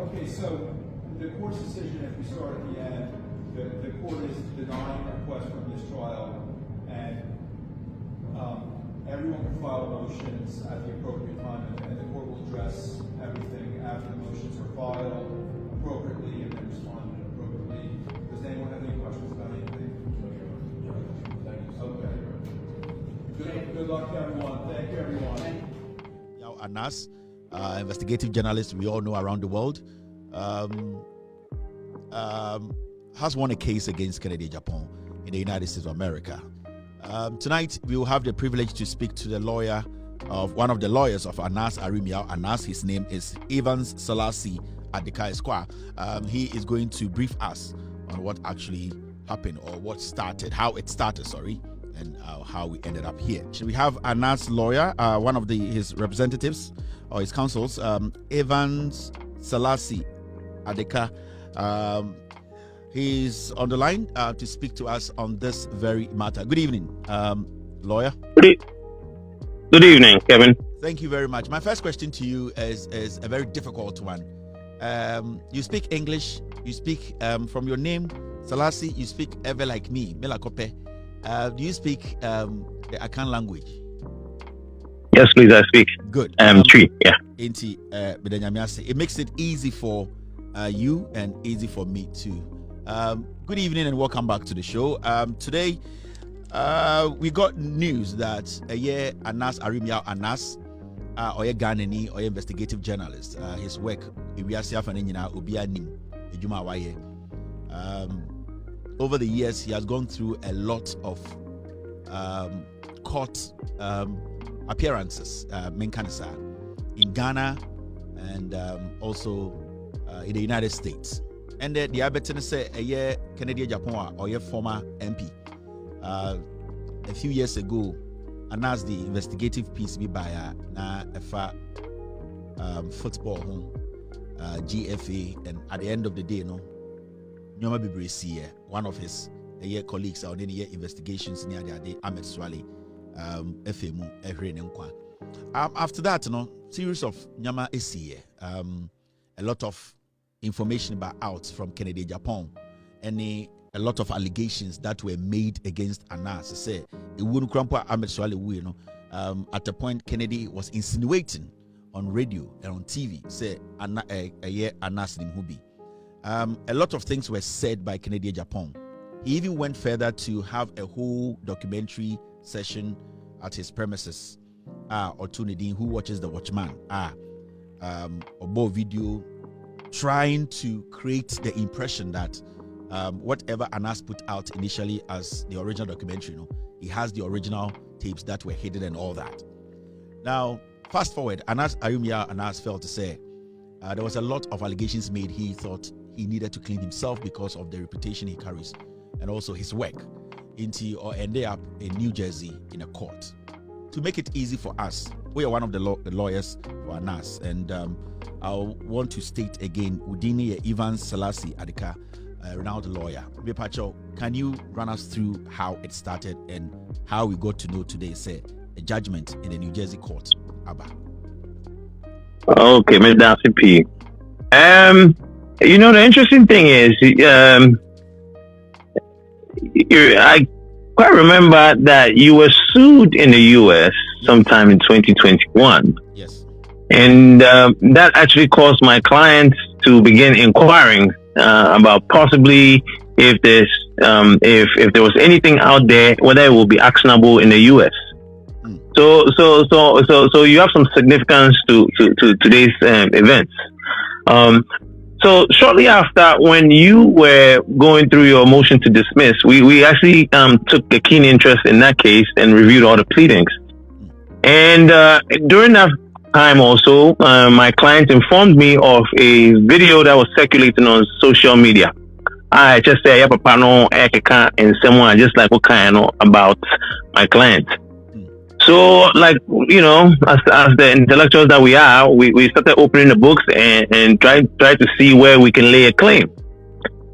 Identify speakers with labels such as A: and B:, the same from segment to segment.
A: Okay, so the court's decision, if we start at the end, the court is denying a request for mistrial, and everyone can file motions at the appropriate time, and the court will address everything after the motions are filed appropriately and then respond appropriately. Does anyone have any questions about anything? Okay. Good luck to everyone. Thank you, everyone.
B: Anas, investigative journalist we all know around the world, has won a case against Kennedy Agyapong in the United States of America. Tonight, we will have the privilege to speak to the lawyer of one of the lawyers of Anas Aremeyaw. Anas, his name is Evans Selassie Adeka Esquire. He is going to brief us on what actually happened, or what started, how it started, and how we ended up here. We have Anas' lawyer, one of his representatives or his counsels, Evans Selassie Adeka. He's on the line to speak to us on this very matter. Good evening, lawyer.
C: Good evening, Kevin.
B: Thank you very much. My first question to you is a very difficult one. You speak English. You speak from your name, Selassie. You speak ever like me, Melakope. Do you speak the Akan language?
C: Yes, please, I speak.
B: Good.
C: Tree, yeah.
B: It makes it easy for you and easy for me too. Good evening and welcome back to the show. Today, we got news that Anas Aremeyaw Anas, or a Ghanaian or investigative journalist, his work, over the years, he has gone through a lot of court appearances, in Ghana and also in the United States. And the Abetene say Kennedy Agyapong or former MP. A few years ago, announced the investigative piece by na efa football home GFA, and at the end of the day, Nyoma Bibresi, one of his colleagues or any investigations near the day, Ahmed Swale, FMU, after that, series of Nyama Esi, a lot of information about out from Kennedy Agyapong, and a lot of allegations that were made against Anas. Say it wouldn't crumple Ahmed Swale, at the point Kennedy was insinuating on radio and on TV, say Anas Nimhubi. A lot of things were said by Kennedy Agyapong. He even went further to have a whole documentary session at his premises. Otunedin, who watches The Watchman, Obo video, trying to create the impression that whatever Anas put out initially as the original documentary, he has the original tapes that were hidden and all that. Now, fast forward, Anas Aremeyaw felt to say there was a lot of allegations made. He thought he needed to clean himself because of the reputation he carries and also his work or ended up in New Jersey in a court. To make it easy for us, we are one of the lawyers for Anas, and I want to state again, Udini Evans Selassie Adeka, renowned lawyer. Bepacho, can you run us through how it started and how we got to know today, say, a judgment in the New Jersey court? Abba.
C: Okay, Mr. P. The interesting thing is, I quite remember that you were sued in the U.S. sometime in 2021.
B: Yes. And
C: that actually caused my clients to begin inquiring about possibly if there was anything out there, whether it will be actionable in the U.S. So you have some significance to today's events. So shortly after, when you were going through your motion to dismiss, we actually took a keen interest in that case and reviewed all the pleadings. And during that time also, my client informed me of a video that was circulating on social media. I just say, and someone just like what kind about my client. So, like, as the intellectuals that we are, we started opening the books and try to see where we can lay a claim.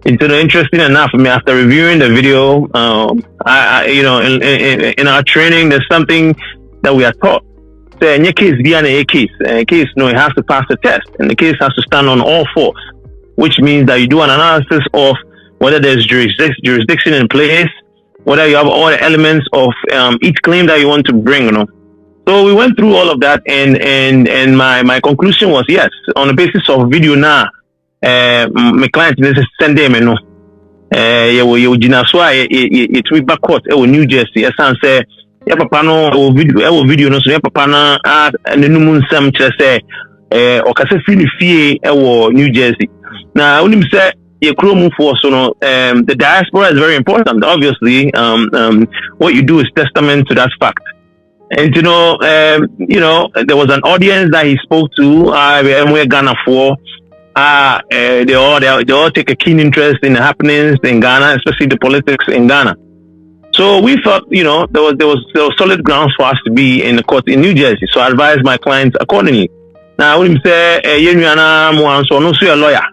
C: And so, interesting enough, after reviewing the video, in our training, there's something that we are taught say any case be a case no, it has to pass the test, and the case has to stand on all fours, which means that you do an analysis of whether there's jurisdiction in place, whether you have all the elements of each claim that you want to bring, you know. So we went through all of that, and my conclusion was yes, on the basis of video now, my client is send them, you know. You so it we back court New Jersey. Yes, and say yeah, papa no video no so yeah, papa na and the numun sam say or kase fee New Jersey. Now when you say you move for so no the diaspora is very important. Obviously, what you do is testament to that fact. And you know, there was an audience that he spoke to. We're Ghana for. They all take a keen interest in the happenings in Ghana, especially the politics in Ghana. So we thought, there was solid grounds for us to be in the court in New Jersey. So I advised my clients accordingly. Now, when you say, so no, a lawyer.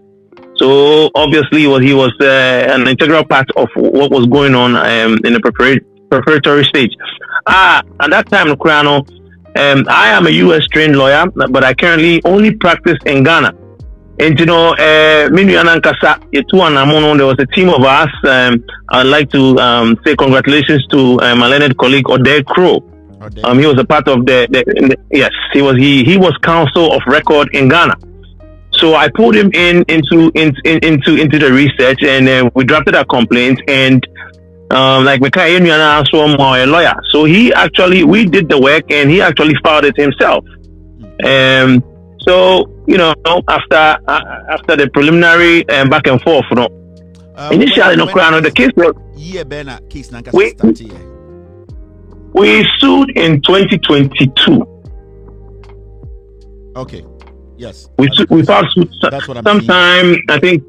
C: So obviously, he was an integral part of what was going on in the preparatory stage. At that time, I am a U.S. trained lawyer, but I currently only practice in Ghana. And there was a team of us. I'd like to say congratulations to my learned colleague Oded Crow. He was a part of yes, he was counsel of record in Ghana. So I pulled him into the research, and we drafted a complaint. And like Mekai a lawyer, so we did the work, and he actually filed it himself. So after the preliminary back and forth, initially the case was we sued in 2022.
B: Okay. Yes.
C: We filed suit sometime, I think.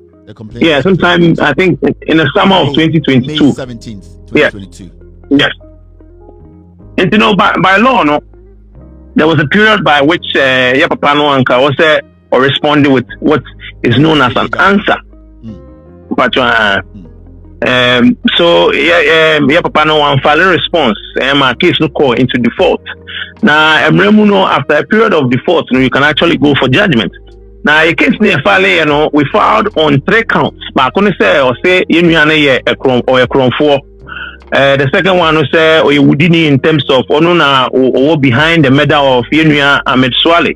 C: Yeah, sometime I think in the summer of 2022.
B: May 17th, 2022.
C: Yes. And by law, there was a period by which Papa no Anka was or responded with what is known as an answer. But so Papa no one file a response, and my case no call into default. Now after a period of default, you can actually go for judgment. Now a case near file, we filed on 3 counts. But I couldn't say a chrome or a chrome 4. The second one was or you would in terms of onuna or behind the medal of Yenuya Ahmed Swale.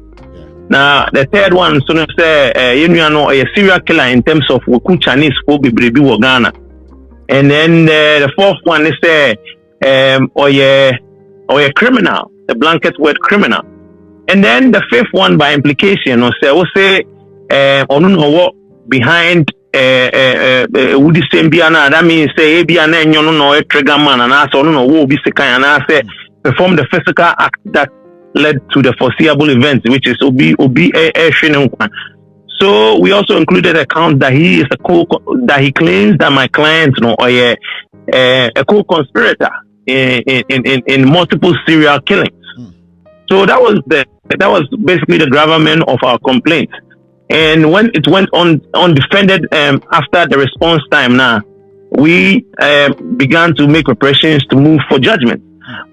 C: Now the third one so say Yenuya no a serial killer in terms of Woku Chinese for Bibi Ghana. And then the fourth one is or a criminal, a blanket word criminal. And then the fifth one by implication or say onuna behind would the same be that means say Biana no a trigger man and also no will be second and say perform the physical act that led to the foreseeable events, which is obi a. So we also included a count that he is that he claims that my client a co-conspirator in multiple serial killings. So that was basically the gravamen of our complaint. And when it went undefended after the response time, now we began to make preparations to move for judgment.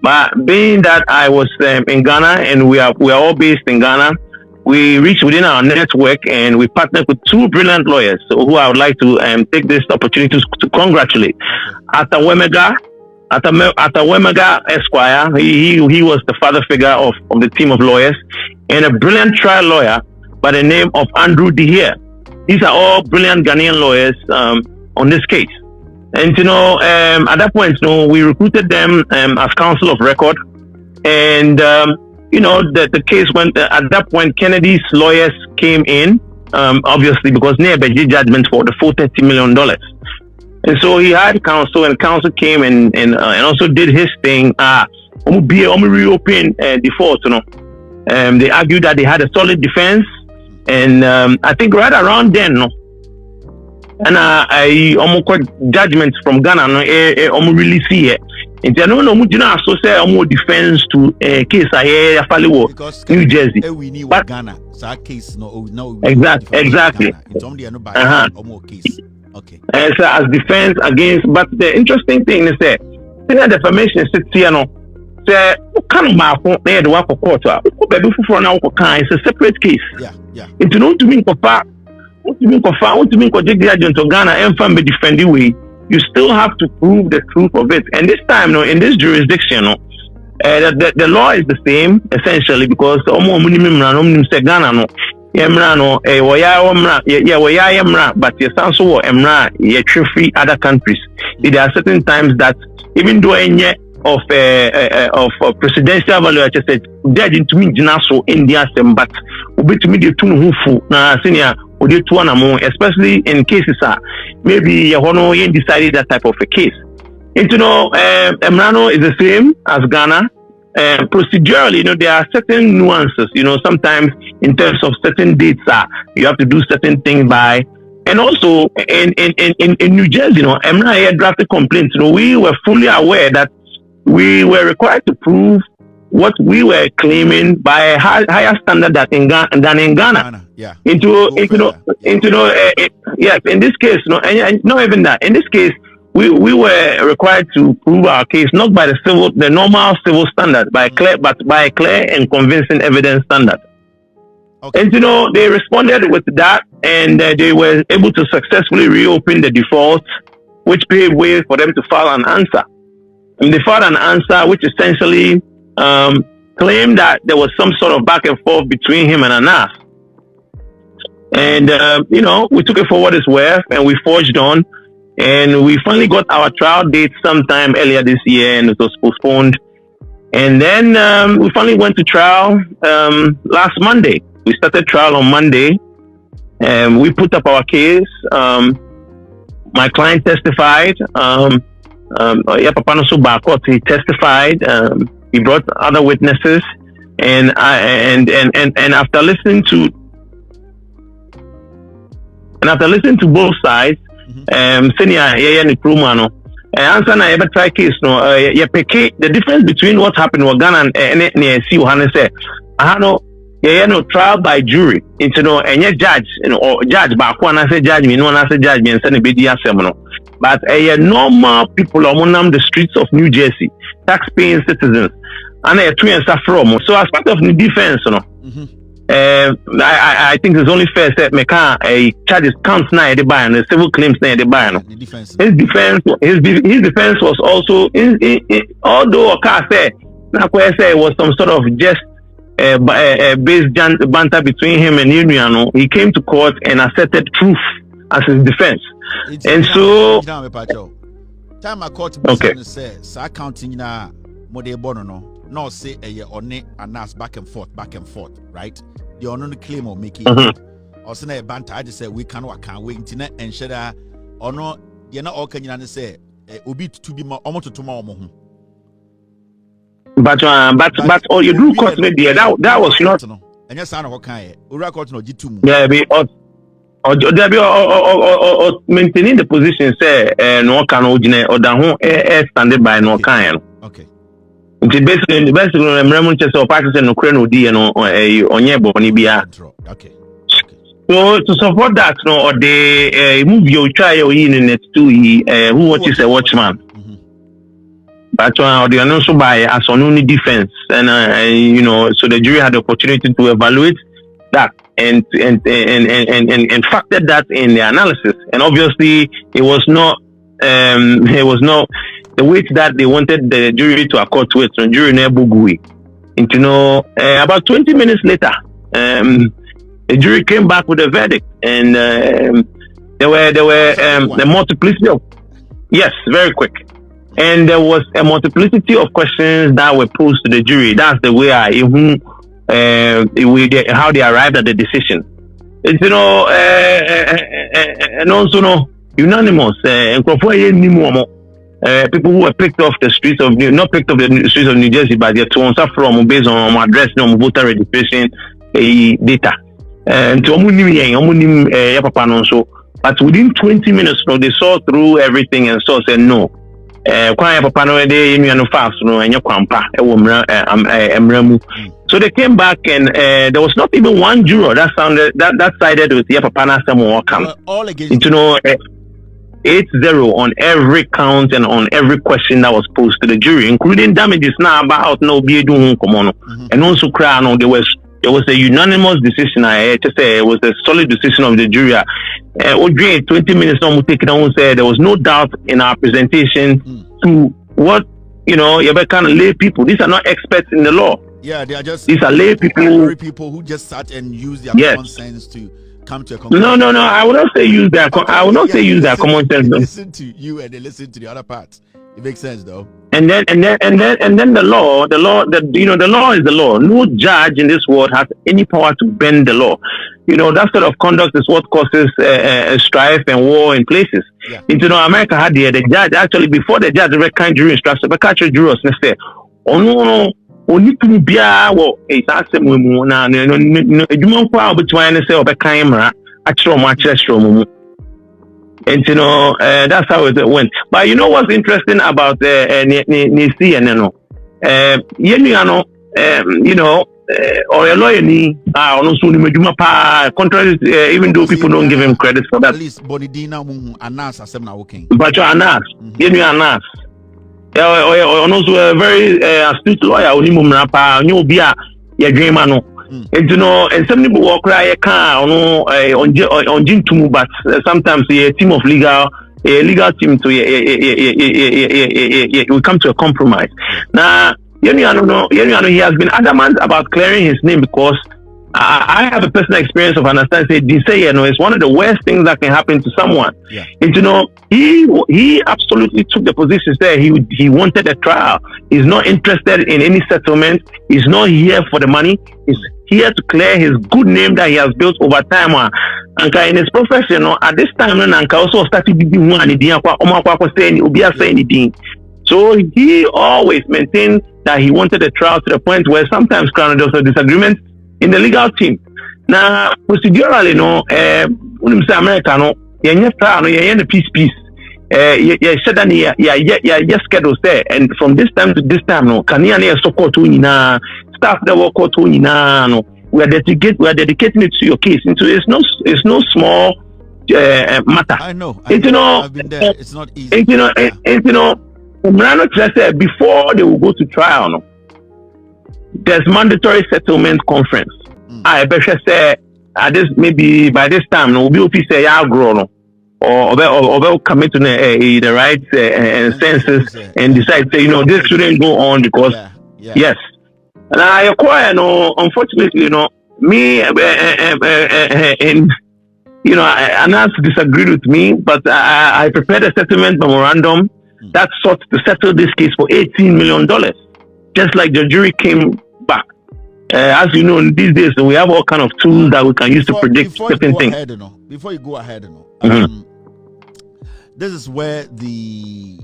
C: But being that I was in Ghana and we are all based in Ghana, we reached within our network and we partnered with 2 brilliant lawyers who I would like to take this opportunity to congratulate. Atawemega Esquire, he was the father figure of the team of lawyers, and a brilliant trial lawyer by the name of Andrew Dehere. These are all brilliant Ghanaian lawyers on this case. And at that point, we recruited them as counsel of record. And the case went at that point. Kennedy's lawyers came in, obviously because near Beji judgment for the full $30 million. And so he had counsel, and counsel came and also did his thing. Reopen default. They argued that they had a solid defense. And I think right around then, and I almost got judgments from Ghana, really see it. And I know so say defense to case I follow New Jersey. But
B: Ghana, so case no
C: exactly.
B: It's only case. Okay.
C: So as defense against, but the interesting thing is that defamation sits here say kind of my phone there the work for court baby for now it's a separate case.
B: Yeah.
C: It's not to mean to Ghana and family defending way. You still have to prove the truth of it. And this time, in this jurisdiction, the law is the same essentially because but you sound so free other countries. There are certain times that even though of presidential value, I just said, judge into me so India, but to me the two na senior especially in cases maybe you decided that type of a case. And Emrano is the same as Ghana. Procedurally, there are certain nuances. Sometimes in terms of certain dates, you have to do certain things by. And also in New Jersey, Emra drafted complaints. We were fully aware that we were required to prove what we were claiming by a higher standard than in Ghana.
B: Yeah.
C: Yes. In this case, and not even that. In this case, we were required to prove our case not by the normal civil standard, but by a clear and convincing evidence standard.
B: Okay.
C: And they responded with that, and they were able to successfully reopen the default, which paved way for them to file an answer. And they filed an answer which essentially claimed that there was some sort of back and forth between him and Anas. And we took it for what it's worth, and we forged on. And we finally got our trial date sometime earlier this year, and it was postponed. And then we finally went to trial last Monday. We started trial on Monday, and we put up our case. My client testified. He testified. He brought other witnesses, and after listening to both sides. Senior answer na ever try case the difference between what happened with Ghana and see Johannes said trial by jury and judge or judge back one I say judge me no one say judge me and send a BDS but normal people on the streets of New Jersey, tax-paying citizens, and a two and from. So as part of the defense, I think it's only fair that a charges counts now the buy and the civil claims now the buy. His defense was also although Oka said it was some sort of just based banter between him and Uniano, he came to court and accepted truth as his defense. And so
B: time I court says counting na model bono no say on Anas back and forth, right? The on the claim of making or say banter. I just say we can't wait internet and share or no, you're not all can you say obi to be more almost tomorrow.
C: But all you do court media that was not
B: and your son of okay, Ura court no G2.
C: Yeah, be or maintaining the position say no can or the standing by no kind.
B: Okay.
C: Basically remember just or practice no crane di no onye boni bia.
B: Okay.
C: So to support that or the move your try in net to who watches a watchman. But or the announced by as on only defense and so the jury had the opportunity to evaluate that and factored that in the analysis, and obviously it was not the weight that they wanted the jury to accord to it. So jury never bugui. About 20 minutes later, the jury came back with a verdict, and there were a multiplicity of very quick, and there was a multiplicity of questions that were posed to the jury. That's the way how they arrived at the decision. It's and also unanimous. People who were picked off the streets of not picked off the streets of New Jersey, but they're to from based on address, voter registration data. And but within 20 minutes, they saw through everything and said no. So they came back, and there was not even one juror that sided with Yapapana Samuel.
B: All against
C: 8-0 on every count and on every question that was posed to the jury, including damages now about no be doing come and also cry no there was a unanimous decision. I just say it was a solid decision of the jury. 20 minutes on take it on say there was no doubt in our presentation to what you kind of lay people. These are not experts in the law.
B: Yeah, they are just
C: these are lay people
B: who just sat and used their common sense to come to a conclusion.
C: No. I will not say use their. I will not say use their common sense.
B: They listen to you and they listen to the other part. It makes sense though.
C: And then the law, the law is the law. No judge in this world has any power to bend the law. That sort of conduct is what causes strife and war in places.
B: Yeah.
C: America had the judge actually before the judge ever kind jury instruction, but catch jurors and say, oh no. Only to be it's asking na no kwa obetwan say obekаймra achiro mo achiro mo and that's how it went. But what's interesting about CNN or a lawyer ni ono so ni meduma pa contrary even though people don't give him credit for that.
B: At least Bonidina Anas asem na working.
C: But Anas Anas ono so a very astute lawyer onimumra pa nyo bi a ye dwema no and some people walk cry can on jintumu, but sometimes a team of legal team to we come to a compromise. Now he has been adamant about clearing his name because I have a personal experience of understanding. It's one of the worst things that can happen to someone.
B: Yeah.
C: And he absolutely took the position there. He wanted a trial. He's not interested in any settlement. He's not here for the money. He's here to clear his good name that he has built over time. And in his profession, at this time, Anka also started doing one. So he always maintained that he wanted a trial to the point where sometimes there was a disagreement in the legal team. Now, procedurally, America, the peace. Schedule there, and from this time to this time, staff that work out we are dedicating it to your case. It's no small matter.
B: I know. I've been there. It's not easy.
C: Before they will go to trial, there's mandatory settlement conference. I bet say at this maybe by this time we'll be say grow or they'll commit to the right senses and decide say this shouldn't go on because yes. And I acquire unfortunately me and Anas disagreed with me, but I prepared a settlement memorandum that sought to settle this case for $18 million, just like the jury came back. As you know, these days we have all kind of tools that we can use to predict certain things.
B: Before you go ahead, this is where the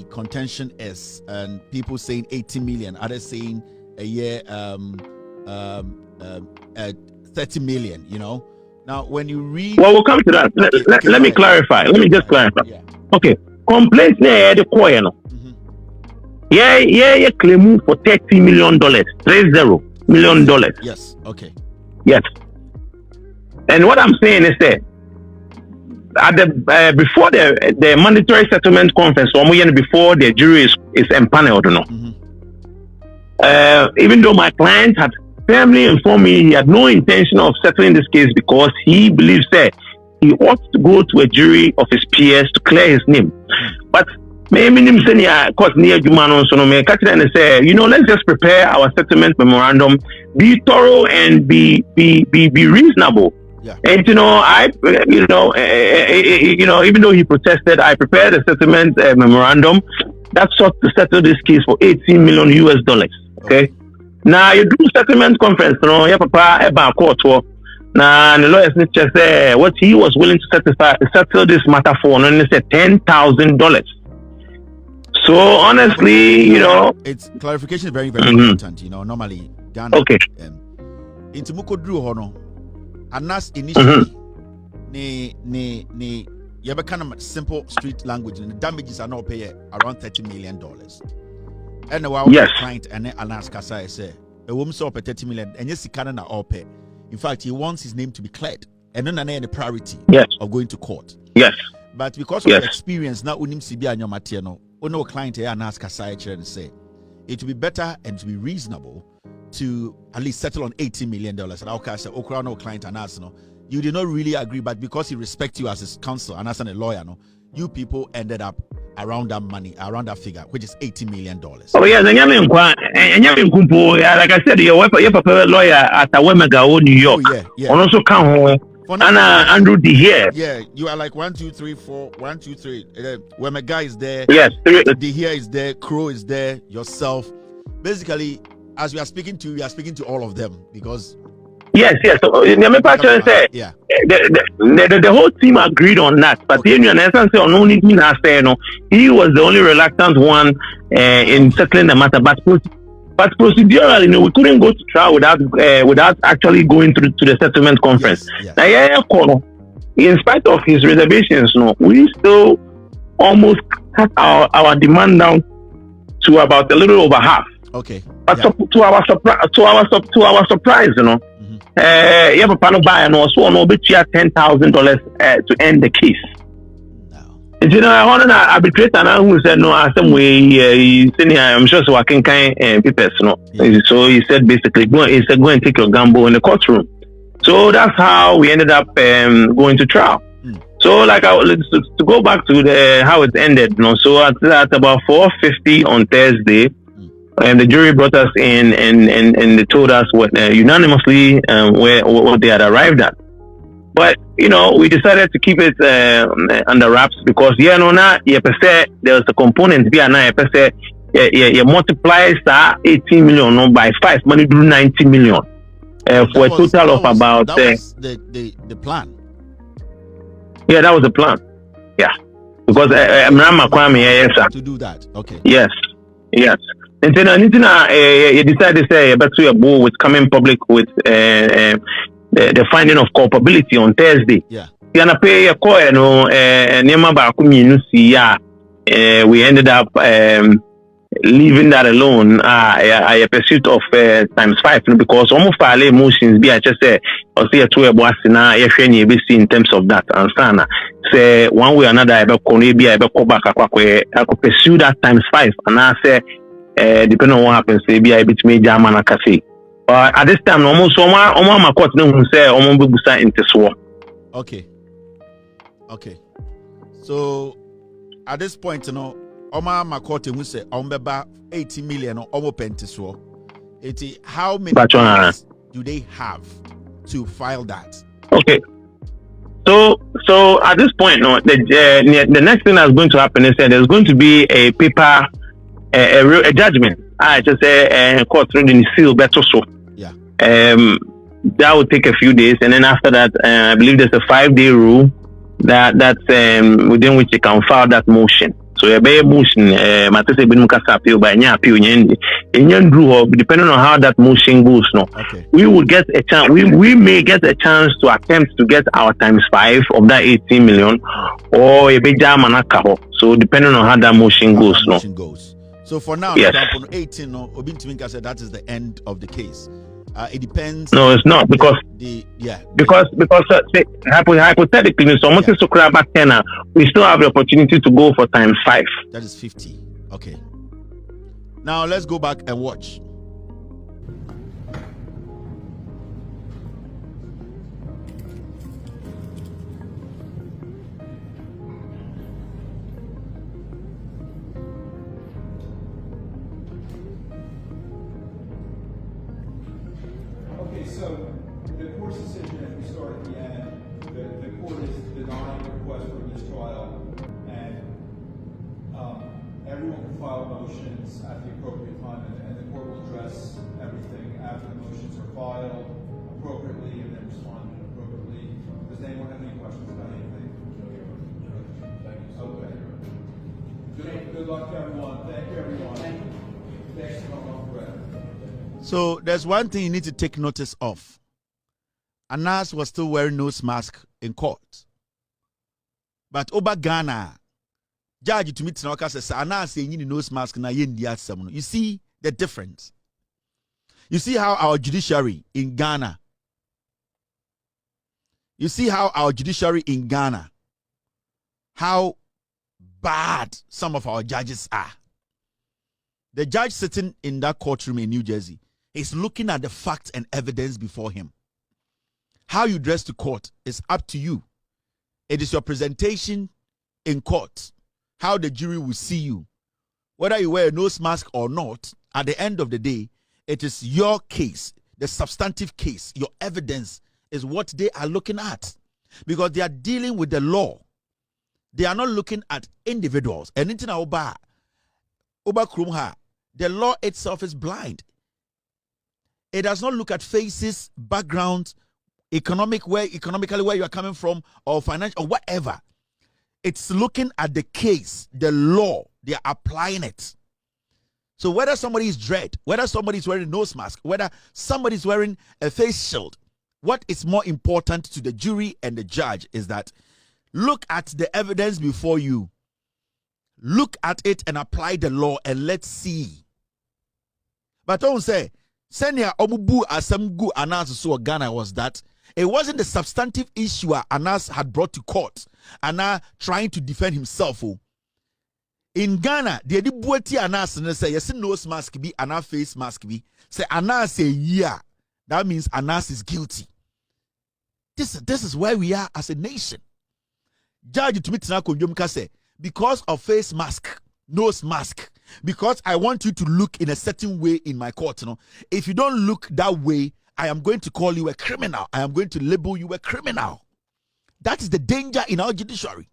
B: contention is, and people saying 80 million, others saying a year 30 million. Now when you read,
C: well, we'll come to that. Let me clarify. Let me just clarify.
B: Yeah.
C: Okay, complaints the coin. Yeah, claim for $30 million, $30 million.
B: Yes. Okay.
C: Yes. And what I'm saying is that at the before the mandatory settlement conference, or before the jury is empaneled, even though my client had firmly informed me he had no intention of settling this case because he believes that he ought to go to a jury of his peers to clear his name. But maybe let's just prepare our settlement memorandum, be thorough and be reasonable.
B: Yeah.
C: And even though he protested, I prepared a settlement memorandum that sought to settle this case for $18 million. Okay. Now you do settlement conference, court. Now the lawyers just say what he was willing to settle this matter for, and they said $10,000. So honestly,
B: it's clarification is very, very important. Normally Ghana.
C: Okay.
B: Into Mukodru Hono. And that's initially you have a kind of simple street language, and the damages are not paid around $30 million. And while
C: yes,
B: client and then Anas Kasa say a woman saw $30 million, and yes, he can't all pay. In fact, he wants his name to be cleared, and then the priority
C: yes,
B: of going to court.
C: Yes.
B: But because of your experience, now unim sibi anyo matieno, ono client here and ask Kasai and say, it would be better and to be reasonable to at least settle on $80 million. And I'll say, no client and ask, no, you did not really agree, but because he respects you as his counsel and as a lawyer, no, you people ended up around that money, around that figure, which is $80 million.
C: Oh yes, and like I said, your lawyer at Awemega, New York,
B: yeah.
C: and also come home. And Andrew D here.
B: Yeah, you are like 1, 2, 3, 4, 1, 2, 3. Wemega is there.
C: Yes,
B: D here is there. Crow is there. Yourself. Basically, as we are speaking to, we are speaking to all of them because.
C: Yes. So the whole team agreed on that, but he was the only reluctant one in settling the matter. But procedurally, we couldn't go to trial without actually going through to the settlement conference.
B: Yes.
C: In spite of his reservations, we still almost cut our demand down to about a little over half.
B: Okay.
C: But to our surprise, $10,000 to end the case. Arbitrator now who said no, some way I'm sure so I can papers, So he said basically go and take your gamble in the courtroom. So that's how we ended up going to trial. So like to go back to how it ended, so at about 4:50 on Thursday, and the jury brought us in and they told us what unanimously what they had arrived at. But we decided to keep it under wraps because there was a component you multiply that 18 million by 5 money do 90 million for a total of about
B: the plan.
C: Yeah, that was the plan. Yeah, because
B: to do that. Okay.
C: Yes. And then you decided to say but your bull with coming public with the finding of culpability on Thursday.
B: Yeah.
C: We ended up leaving that alone. A pursuit of ×5 because almost file emotions be I just say or see a two in terms of that and sana say one way or another I go back I could pursue that ×5 and I say depending on what happens maybe I bit me German and cafe. At this time, almost my court no say into swore.
B: Okay. So at this point, my court who say beba 80 million or almost pentiswo. How many days do they have to file that? Okay.
C: So at this point, the next thing that's going to happen is that there's going to be a paper, a judgment. I just say court reading seal better so.
B: Yeah.
C: That will take a few days, and then after that, I believe there's a 5-day rule that's within which you can file that motion. So a bay motion, depending on how that motion goes, we will get a chance. We may get a chance to attempt to get our ×5 of that 18 million, or a big jam and a So depending on how that motion goes,
B: So for now,
C: yes.
B: 18, Obintiminka said that is the end of the case. It depends.
C: No, it's not because hypothetically, so much to grab back 10, we still have the opportunity to go for ×5.
B: That is 50. Okay. Now let's go back and watch.
A: So the court's decision, if we start at the end, the court is denying the request for mistrial, and everyone can file motions at the appropriate time, and the court will address everything after the motions are filed appropriately and then respond appropriately. Does anyone have any questions about anything? Okay. Good luck to everyone. Thank you, everyone. Thanks for coming on, Brett.
B: So there's one thing you need to take notice of. Anas was still wearing nose mask in court. But over Ghana, judge to meet says Anas saying you nose mask na you see the difference. You see how our judiciary in Ghana. how bad some of our judges are. The judge sitting in that courtroom in New Jersey is looking at the facts and evidence before him. How you dress to court is up to you. It is your presentation in court, how the jury will see you. Whether you wear a nose mask or not, at the end of the day, it is your case, the substantive case, your evidence is what they are looking at. Because they are dealing with the law. They are not looking at individuals. And the law itself is blind. It does not look at faces, backgrounds, economically where you are coming from, or financial, or whatever. It's looking at the case, the law. They are applying it. So whether somebody is dread, whether somebody is wearing a nose mask, whether somebody is wearing a face shield, what is more important to the jury and the judge is that look at the evidence before you. Look at it and apply the law, and let's see. But don't say, Senia Omubu Asamgu Anas so Ghana was that it wasn't the substantive issue Anas had brought to court. Anas trying to defend himself. In Ghana, the Edibuati Anas say yes, nose mask be Anas face mask be. Say Anas say yeah. That means Anas is guilty. This is where we are as a nation. Judge to me say because of face mask, nose mask, because I want you to look in a certain way in my court. You know, if you don't look that way, I am going to call you a criminal. I am going to label you a criminal. That is the danger in our judiciary.